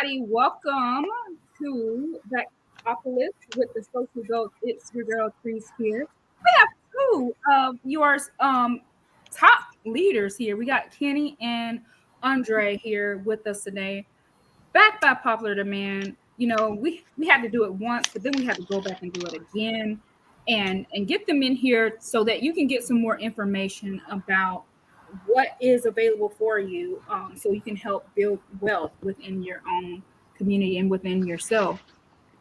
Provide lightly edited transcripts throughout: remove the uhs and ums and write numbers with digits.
everybody. Welcome to the Apocalypse with the Social Goat. It's your girl, Trees here. We have two of yours top leaders here. We got Kenny and Andre here with us today. Back by popular demand. We had to do it once, but then we had to go back and do it again and get them in here so that you can get some more information about what is available for you, so you can help build wealth within your own community and within yourself.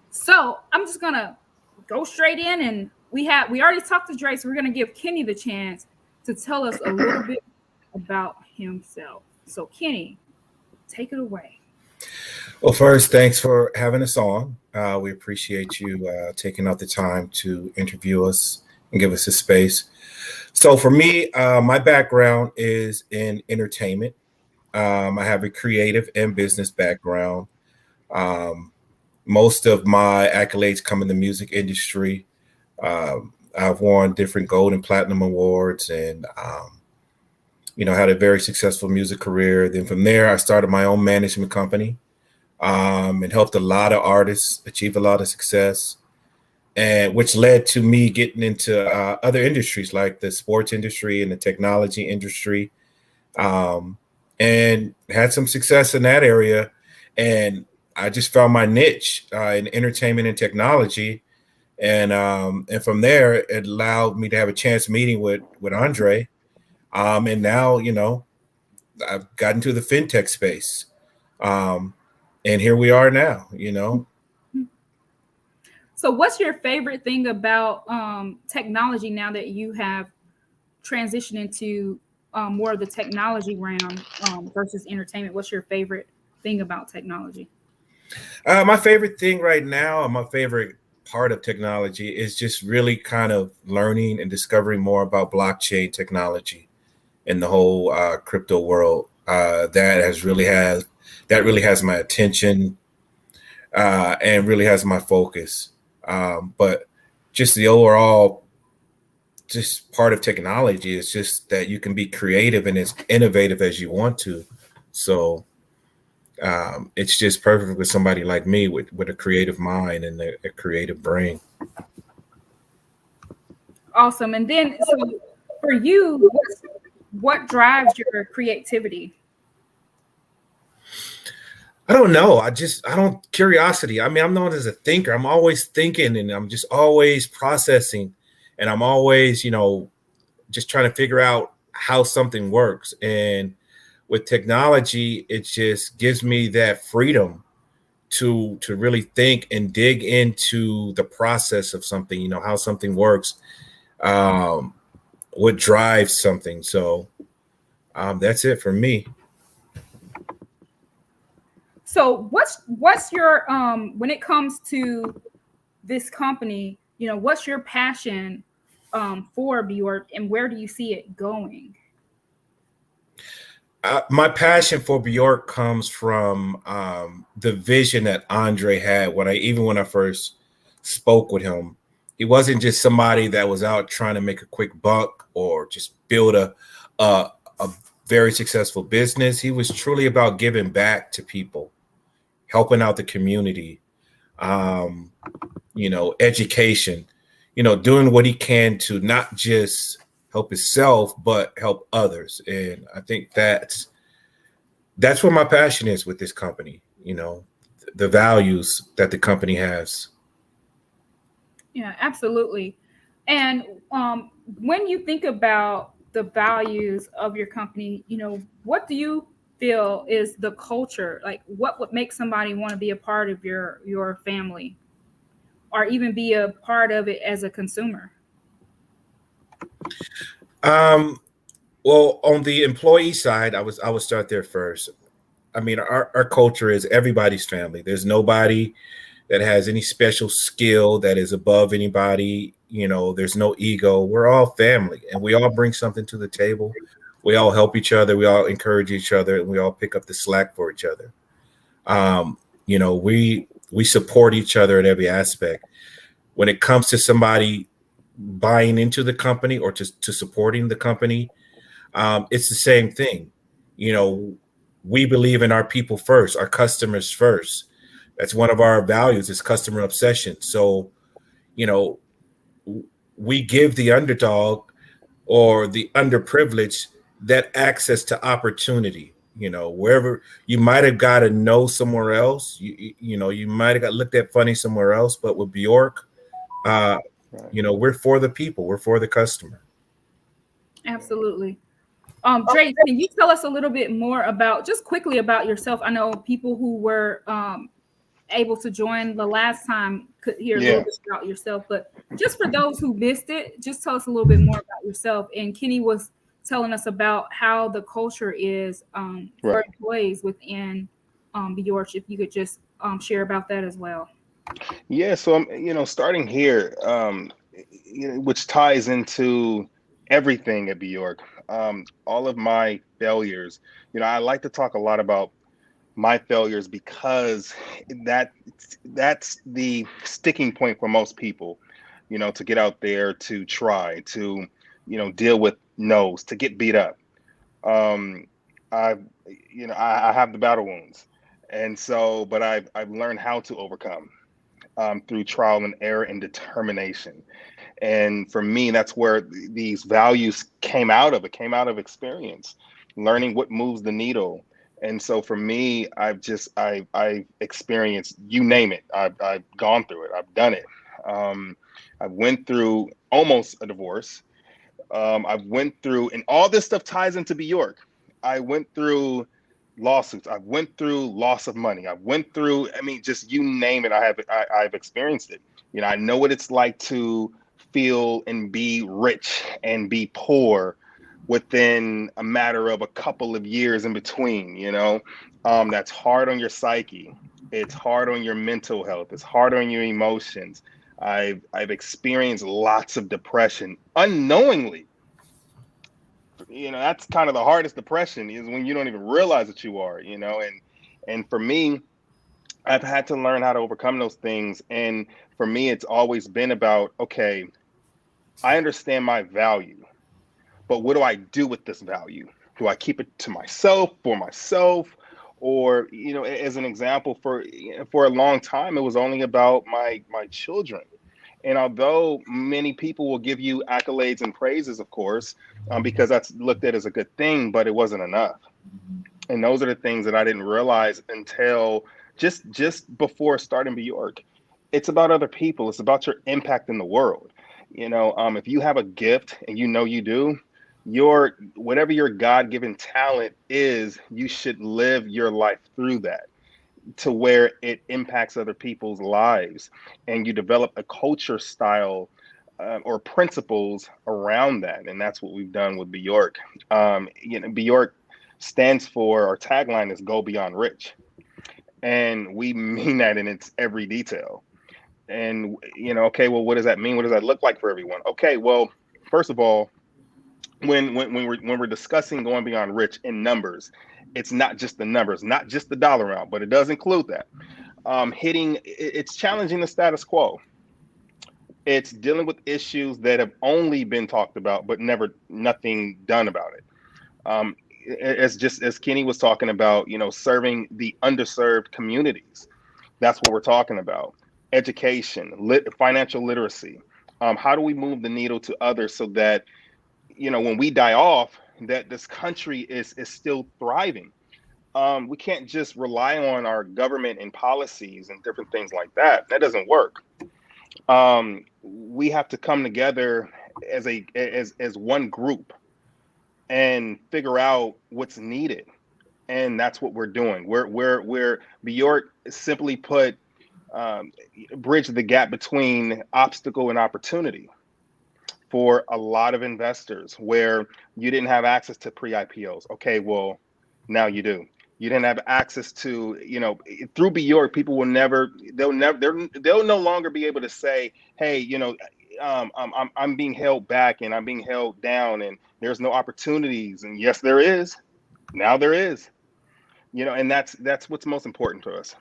So I'm just gonna go straight in, and we already talked to Dre, so we're gonna give Kenny the chance to tell us a little bit about himself. So Kenny, take it away. Well, first, thanks for having us on. We appreciate you taking out the time to interview us and give us a space. So for me, my background is in entertainment. I have a creative and business background. Um, Most of my accolades come in the music industry. I've won different gold and platinum awards and, had a very successful music career. Then from there, I started my own management company and helped a lot of artists achieve a lot of success, and which led to me getting into other industries like the sports industry and the technology industry, and had some success in that area. And I just found my niche in entertainment and technology, and from there it allowed me to have a chance meeting with Andre, and now I've gotten to the fintech space, um, and here we are now. So what's your favorite thing about technology now that you have transitioned into more of the technology realm versus entertainment? What's your favorite thing about technology? My favorite thing right now, my favorite part of technology is just really kind of learning and discovering more about blockchain technology and the whole crypto world. That really has my attention and really has my focus. But just the overall, just part of technology is just that you can be creative and as innovative as you want to. So it's just perfect with somebody like me with a creative mind and a creative brain. Awesome. And then, so for you, what drives your creativity? I don't know. I don't curiosity. I mean, I'm known as a thinker. I'm always thinking and I'm just always processing, and I'm always, just trying to figure out how something works. And with technology, it just gives me that freedom to really think and dig into the process of something, how something works, um, what drives something. So that's it for me. So what's your when it comes to this company, what's your passion for Beyorch, and where do you see it going? My passion for Beyroch comes from the vision that Andre had when I first spoke with him. He wasn't just somebody that was out trying to make a quick buck or just build a very successful business. He was truly about giving back to people, helping out the community, um, education, doing what he can to not just help himself, but help others. And I think that's where my passion is with this company, the values that the company has. Yeah, absolutely. And when you think about the values of your company, what do you feel is the culture? Like, what would make somebody want to be a part of your family, or even be a part of it as a consumer? Um, well, on the employee side, I would start there first. I mean, our culture is everybody's family. There's nobody that has any special skill that is above anybody. There's no ego. We're all family and we all bring something to the table. We all help each other. We all encourage each other, and we all pick up the slack for each other. We support each other at every aspect. When it comes to somebody buying into the company or to supporting the company, it's the same thing. You know, we believe in our people first, our customers first. That's one of our values, is customer obsession. So, you know, we give the underdog or the underprivileged that access to opportunity. You know, wherever you might have got to know somewhere else, you know, you might have got looked at funny somewhere else, but with Beyorch, uh, Right. you know, we're for the people, we're for the customer. Absolutely. Drake, can you tell us a little bit more about, just quickly, about yourself? I know people who were able to join the last time could hear a little Yeah. bit about yourself, but just for those who missed it, just tell us a little bit more about yourself. And Kenny was telling us about how the culture is for Right. employees within Beyorch. If you could just share about that as well. Yeah. So I'm, starting here, which ties into everything at Beyorch. All of my failures. I like to talk a lot about my failures because that that's the sticking point for most people. To get out there, to try to, deal with no's, to get beat up. Um, I, I have the battle wounds, and so, but I've learned how to overcome through trial and error and determination. And for me, that's where these values came out of. It came out of experience, learning what moves the needle. And so for me, I've experienced, you name it. I've gone through it. I've done it. I went through almost a divorce. I went through, and all this stuff ties into Beyorch. I went through lawsuits. I went through loss of money. I went through, I mean, just you name it. I've experienced it. I know what it's like to feel and be rich and be poor within a matter of a couple of years in between. That's hard on your psyche. It's hard on your mental health. It's hard on your emotions. I've experienced lots of depression unknowingly. That's kind of the hardest depression, is when you don't even realize that you are. And for me, I've had to learn how to overcome those things. And for me, it's always been about, okay, I understand my value, but what do I do with this value? Do I keep it to myself, for myself? Or, as an example, for a long time, it was only about my children. And although many people will give you accolades and praises, of course, because that's looked at as a good thing, but it wasn't enough. And those are the things that I didn't realize until just before starting Beyorch. It's about other people. It's about your impact in the world. If you have a gift, and you do, your whatever your God-given talent is, you should live your life through that, to where it impacts other people's lives, and you develop a culture style or principles around that. And that's what we've done with Beyorch. Beyorch stands for, our tagline is "Go Beyond Rich," and we mean that in its every detail. And okay, well, what does that mean? What does that look like for everyone? Okay, well, first of all, when we're discussing going beyond rich in numbers, it's not just the numbers, not just the dollar amount, but it does include that. It's challenging the status quo. It's dealing with issues that have only been talked about, but nothing done about it. It's just as Kenny was talking about, serving the underserved communities. That's what we're talking about. Education, financial literacy. How do we move the needle to others so that, when we die off, that this country is still thriving? We can't just rely on our government and policies and different things like that. That doesn't work. We have to come together as one group and figure out what's needed, and that's what we're doing. We're Beyorch, simply put, bridge the gap between obstacle and opportunity for a lot of investors, where you didn't have access to pre-IPOs. Okay, well, now you do. You didn't have access to, through Beyorch, people they'll no longer be able to say, hey, I'm being held back and I'm being held down and there's no opportunities. And yes, there is. Now there is. And that's what's most important to us.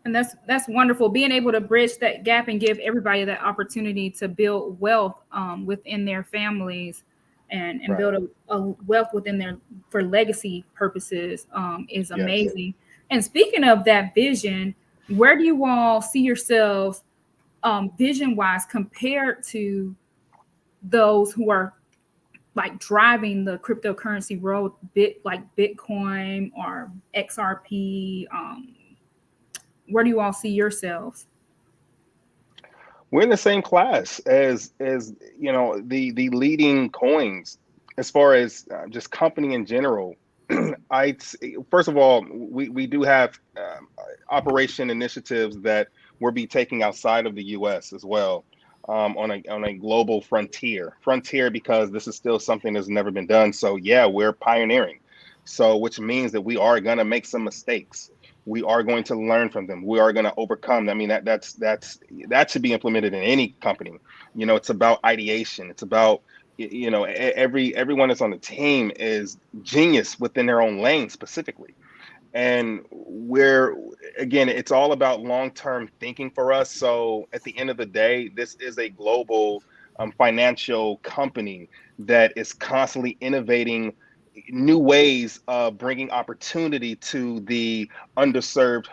And that's wonderful, being able to bridge that gap and give everybody that opportunity to build wealth within their families. and build a wealth within there for legacy purposes is amazing. And speaking of that vision, where do you all see yourselves vision wise compared to those who are like driving the cryptocurrency world, like Bitcoin or XRP? Where do you all see yourselves? We're in the same class as you know, the leading coins as far as just company in general. First of all, we do have operation initiatives that we'll be taking outside of the U.S. as well, on a global frontier because this is still something that's never been done. So yeah, we're pioneering. So which means that we are going to make some mistakes. We are going to learn from them. We are going to overcome them. I mean, that should be implemented in any company. You know, it's about ideation. It's about, you know, everyone that's on the team is genius within their own lane specifically. And again, it's all about long-term thinking for us. So at the end of the day, this is a global financial company that is constantly innovating new ways of bringing opportunity to the underserved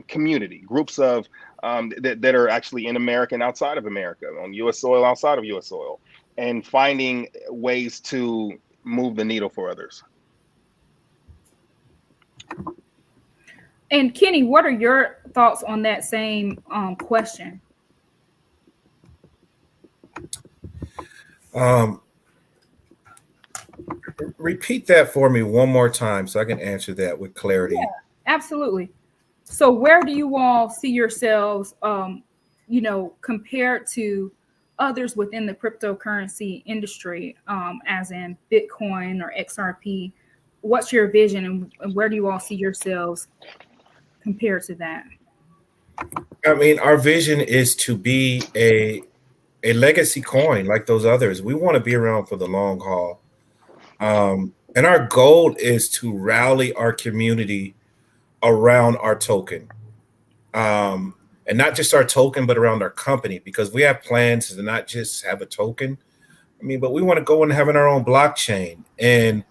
community, groups of that are actually in America and outside of America, on U.S. soil, outside of U.S. soil, and finding ways to move the needle for others. And Kenny, what are your thoughts on that same question? Repeat that for me one more time so I can answer that with clarity. Yeah, absolutely. So where do you all see yourselves, you know, compared to others within the cryptocurrency industry, as in Bitcoin or XRP? What's your vision, and where do you all see yourselves compared to that? I mean, our vision is to be a legacy coin like those others. We want to be around for the long haul. And our goal is to rally our community around our token. And not just our token, but around our company, because we have plans to not just have a token. I mean, but we want to go and having our own blockchain, and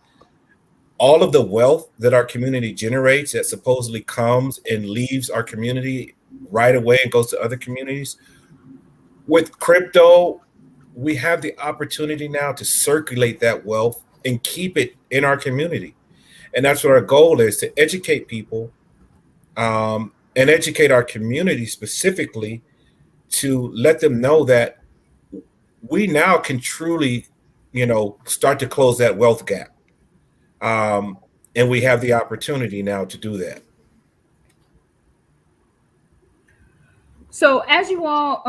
all of the wealth that our community generates that supposedly comes and leaves our community right away and goes to other communities. With crypto, we have the opportunity now to circulate that wealth and keep it in our community. And that's what our goal is, to educate people and educate our community specifically, to let them know that we now can truly, you know, start to close that wealth gap. And we have the opportunity now to do that. So as you all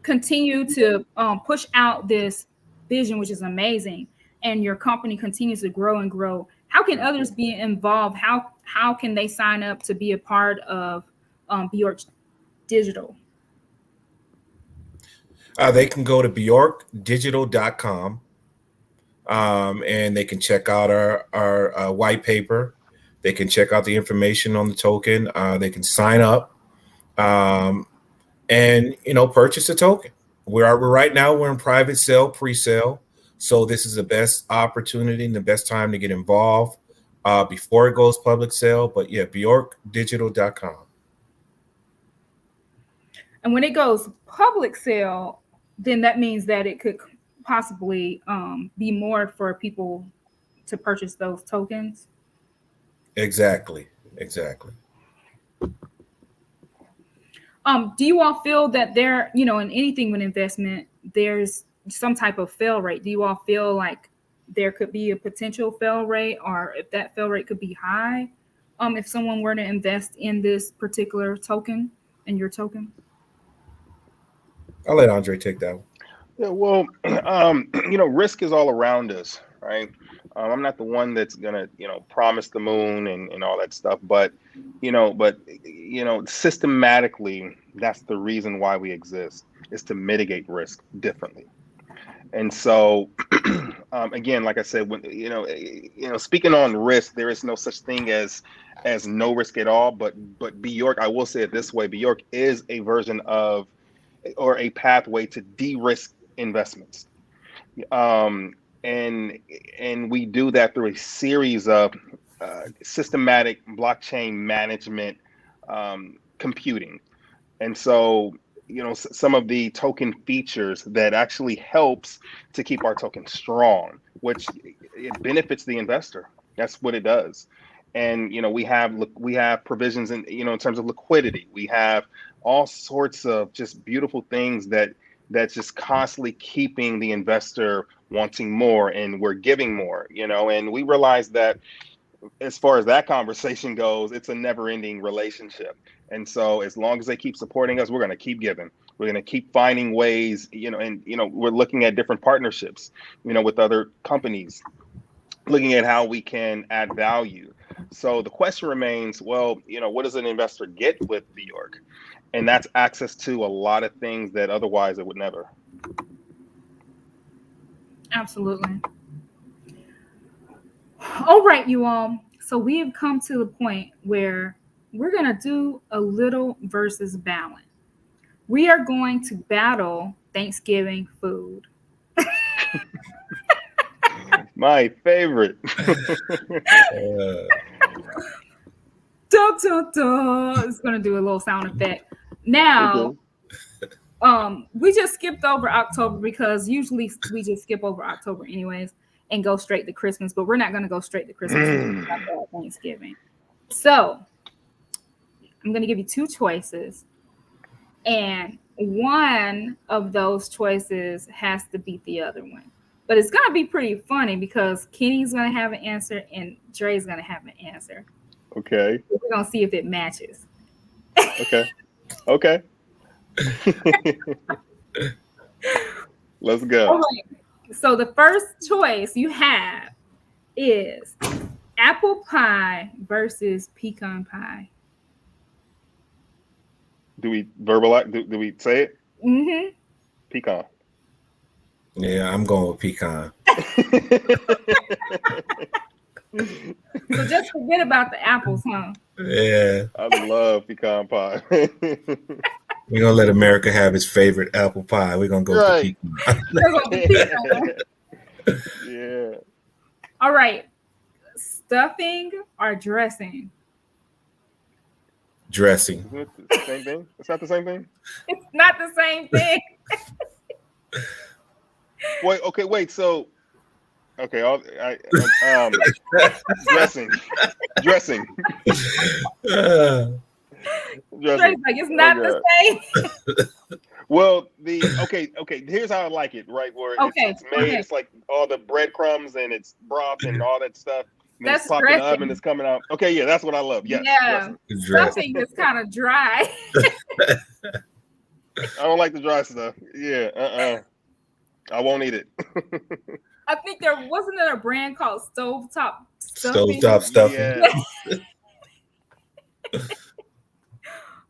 continue to push out this vision, which is amazing, and your company continues to grow and grow, how can others be involved? How can they sign up to be a part of Beyorch Digital? They can go to BeyorchDigital.com, and they can check out our white paper. They can check out the information on the token. They can sign up, and, you know, purchase a token. We're right now, we're in private sale, pre-sale. So this is the best opportunity and the best time to get involved before it goes public sale. But yeah, BeyorchDigital.com. And when it goes public sale, then that means that it could possibly be more for people to purchase those tokens. Exactly. Do you all feel that there, you know, in anything with investment, there's some type of fail rate? Do you all feel like there could be a potential fail rate, or if that fail rate could be high, if someone were to invest in this particular token, in your token? I'll let Andre take that one. Yeah, well, you know, risk is all around us, right? I'm not the one that's gonna, you know, promise the moon and all that stuff, but you know, systematically, that's the reason why we exist, is to mitigate risk differently. And so, again, like I said, when you know, speaking on risk, there is no such thing as no risk at all. But Beyorch, I will say it this way: Beyorch is a version of or a pathway to de-risk investments. And we do that through a series of systematic blockchain management computing. And so, some of the token features that actually helps to keep our token strong, which it benefits the investor. That's what it does. And we have provisions in terms of liquidity. We have all sorts of just beautiful things that's just constantly keeping the investor wanting more, and we're giving more. And we realize that as far as that conversation goes, it's a never-ending relationship. And so as long as they keep supporting us, we're going to keep giving. We're going to keep finding ways, and we're looking at different partnerships, with other companies, looking at how we can add value. So the question remains, well, what does an investor get with Beyorch? And that's access to a lot of things that otherwise it would never. Absolutely. All right, you all. So we have come to the point where we're going to do a little versus balance. We are going to battle Thanksgiving food. My favorite. Dun, dun, dun. It's going to do a little sound effect. Now, we just skipped over October because usually we just skip over October anyways and go straight to Christmas, but we're not going to go straight to Christmas after Thanksgiving. So I'm going to give you two choices, and one of those choices has to beat the other one. But it's going to be pretty funny because Kenny's going to have an answer and Dre's going to have an answer. Okay. We're going to see if it matches. Okay. Let's go. All right. So the first choice you have is apple pie versus pecan pie. Do we verbalize? Do we say it? Mm-hmm. Pecan. Yeah, I'm going with pecan. So just forget about the apples, huh? Yeah. I love pecan pie. We're going to let America have its favorite apple pie. We're going to go with pecan. Yeah. All right. Stuffing or dressing? Dressing. Isn't it the same thing? It's not the same thing? It's not the same thing. Wait. So, okay. Dressing. Dressing. Like it's not the same. Well, okay. Here's how I like it, right? Where it's made, it's like all the breadcrumbs and it's broth and all that stuff. And That's it's popped in the oven, it's coming out. Okay, yeah, that's what I love. Yes, yeah, stuffing is kind of dry. I don't like the dry stuff. Yeah, I won't eat it. I think there wasn't a brand called Stovetop Stuffing. Stovetop Stuffing. Yeah.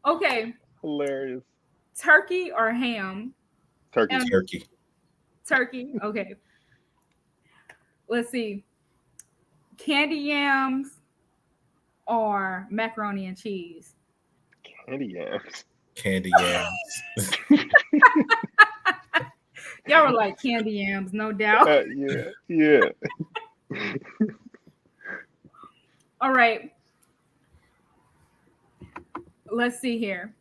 Okay. Hilarious. Turkey or ham? Turkey. Turkey. Okay. Let's see. Candy yams or macaroni and cheese? Candy yams. Candy yams. Y'all were like candy yams, no doubt. Yeah. All right. Let's see here.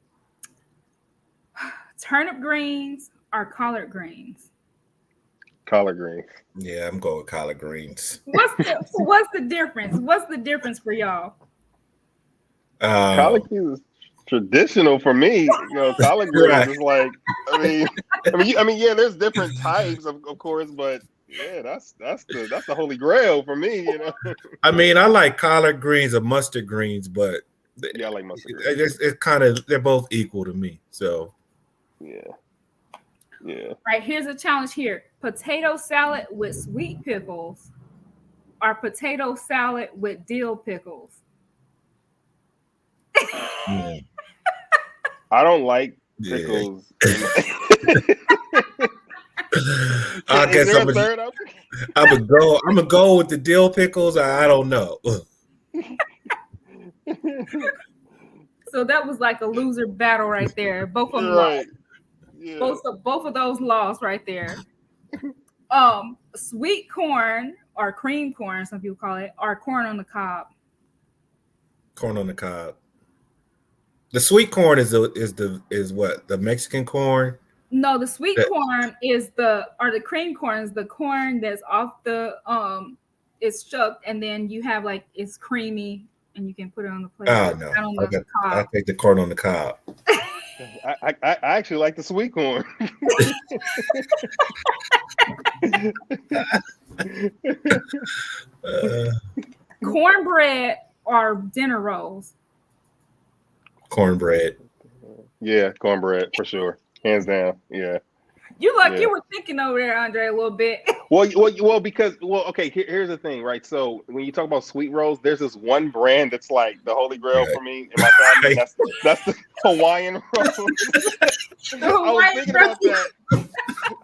Turnip greens or collard greens? Collard greens. Yeah, I'm going with collard greens. What's the difference? What's the difference for y'all? Collard greens is traditional for me. Collard greens is like, I mean, yeah, there's different types of course, but yeah, that's the holy grail for me. I mean, I like collard greens or mustard greens, but yeah, I like mustard greens. It's kind of, they're both equal to me. So yeah. Right, here's a challenge here. Potato salad with sweet pickles or potato salad with dill pickles? Yeah. I don't like pickles. I guess I'm gonna go with the dill pickles. I don't know. So that was like a loser battle right there. Both of them right. Yeah. Both of those laws right there. Sweet corn or cream corn, some people call it, or corn on the cob. Corn on the cob. The sweet corn is what? The Mexican corn? No, the sweet That- corn is the cream corn is the corn that's off the it's shucked, and then you have like it's creamy and you can put it on the plate. Oh no. On the I take the corn on the cob. I actually like the sweet corn. Cornbread or dinner rolls. Cornbread. Yeah, cornbread for sure, hands down. Yeah. You were thinking over there, Andre, a little bit. Because okay. Here's the thing, right? So when you talk about sweet rolls, there's this one brand that's like the holy grail for me and my family. That's the Hawaiian roll.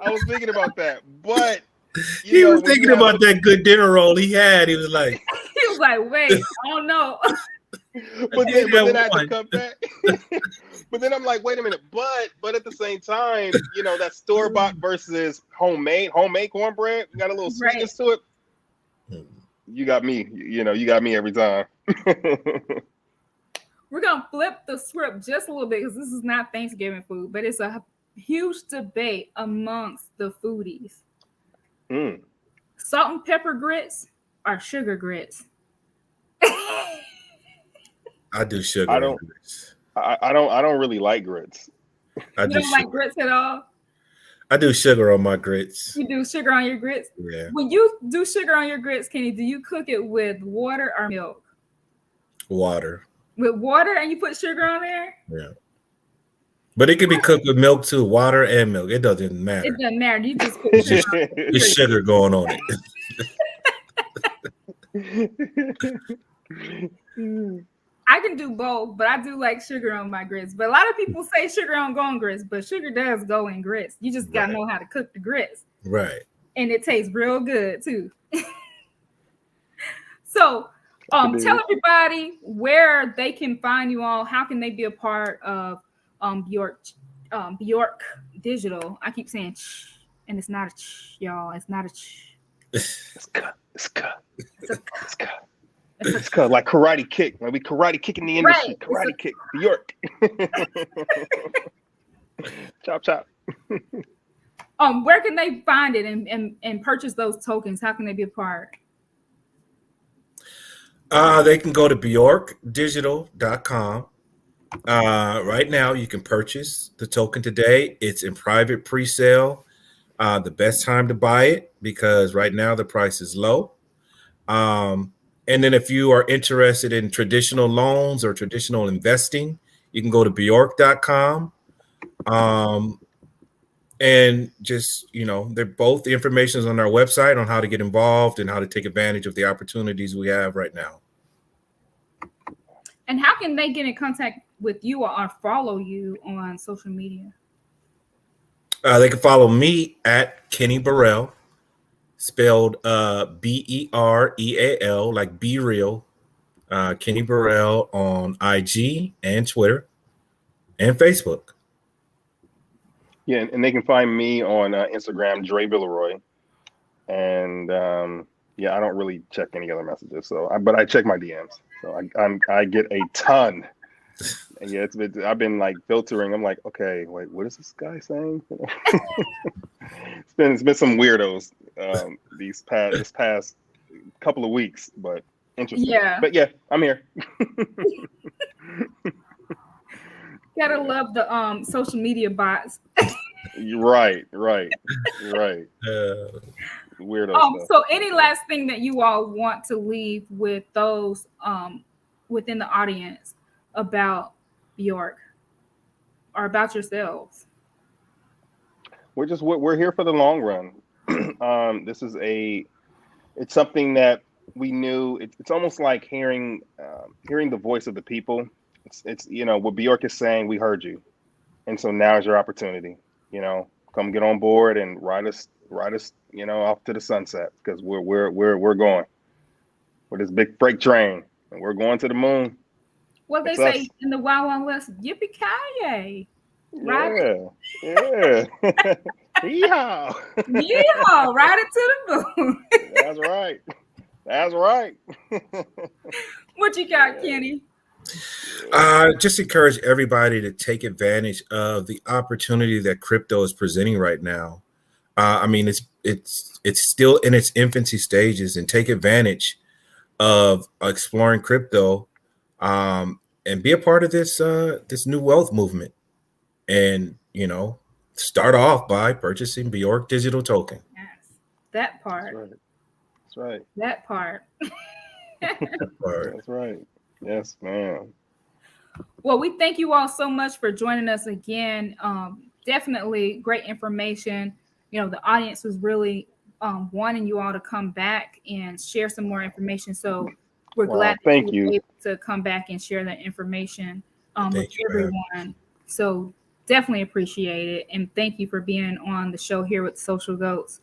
I was thinking about that, but he was thinking about that good dinner roll he had. He was like, wait, I don't know. but then I had to come back. But then I'm like, wait a minute. But at the same time, that store bought versus homemade cornbread got a little sweetness to it. You got me. You got me every time. We're gonna flip the script just a little bit because this is not Thanksgiving food, but it's a huge debate amongst the foodies. Salt and pepper grits or sugar grits? I do sugar. I don't really like grits. You don't like grits at all? I do sugar on my grits. You do sugar on your grits? Yeah. When you do sugar on your grits, Kenny, do you cook it with water or milk? Water. With water and you put sugar on there? Yeah. But it can be cooked with milk too, water and milk. It doesn't matter. It doesn't matter. You just put sugar. There's sugar going on it. I can do both, but I do like sugar on my grits. But a lot of people say sugar don't go on grits, but sugar does go in grits. You just gotta know how to cook the grits. Right. And it tastes real good too. So tell everybody where they can find you all. How can they be a part of Beyorch Digital? I keep saying and it's not a y'all. It's not a It's cut. It's like karate kick. Like we karate kick in the industry. Right. Karate kick. Beyorch. Chop chop. Where can they find it and purchase those tokens? How can they be a part? They can go to BeyorchDigital.com. Right now, you can purchase the token today. It's in private pre-sale. The best time to buy it because right now the price is low. And then if you are interested in traditional loans or traditional investing, you can go to Beyorch.com. And just, they're both the information is on our website on how to get involved and how to take advantage of the opportunities we have right now. And how can they get in contact with you or follow you on social media? They can follow me at Kenny Burrell, spelled Bereal, like Be Real, Kenny Burrell on IG and Twitter and Facebook. Yeah, and they can find me on Instagram, Dre Villeroy. And I don't really check any other messages. But I check my DMs. So I get a ton. And yeah, I've been like filtering. I'm like, okay, wait, what is this guy saying? It's been some weirdos this past couple of weeks, but interesting. Yeah. But yeah, I'm here. Gotta love the social media bots. Right. Weirdo stuff. So any last thing that you all want to leave with those within the audience about Beyorch or about yourselves? We're here for the long run. This is it's something that we knew. It's almost like hearing the voice of the people. It's what Beyorch is saying. We heard you, and so now is your opportunity. Come get on board and ride us off to the sunset because we're going with this big freight train and we're going to the moon. Well, they say in the Wild Wild West, yippee-ki-yay. Right? Yeah. Yeehaw. Yeehaw, ride it to the moon. That's right. That's right. What you got, Kenny? Just encourage everybody to take advantage of the opportunity that crypto is presenting right now. I mean, it's still in its infancy stages, and take advantage of exploring crypto, and be a part of this new wealth movement. And start off by purchasing Beyroch Digital token. Yes, that part. That's right. That part. That's right. Yes, ma'am. Well, we thank you all so much for joining us again. Definitely great information. The audience was really wanting you all to come back and share some more information. So we're glad that Thank you were you. able to come back and share that information with Thank you, everyone. So definitely appreciate it. And thank you for being on the show here with Social Goats.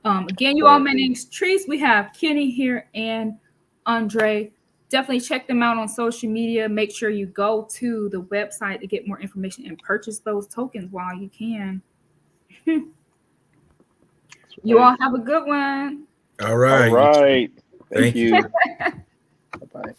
Again, you all, my name's Treese. We have Kenny here and Andre. Definitely check them out on social media. Make sure you go to the website to get more information and purchase those tokens while you can. You all have a good one. All right. All right. Thank Thank you. Bye-bye.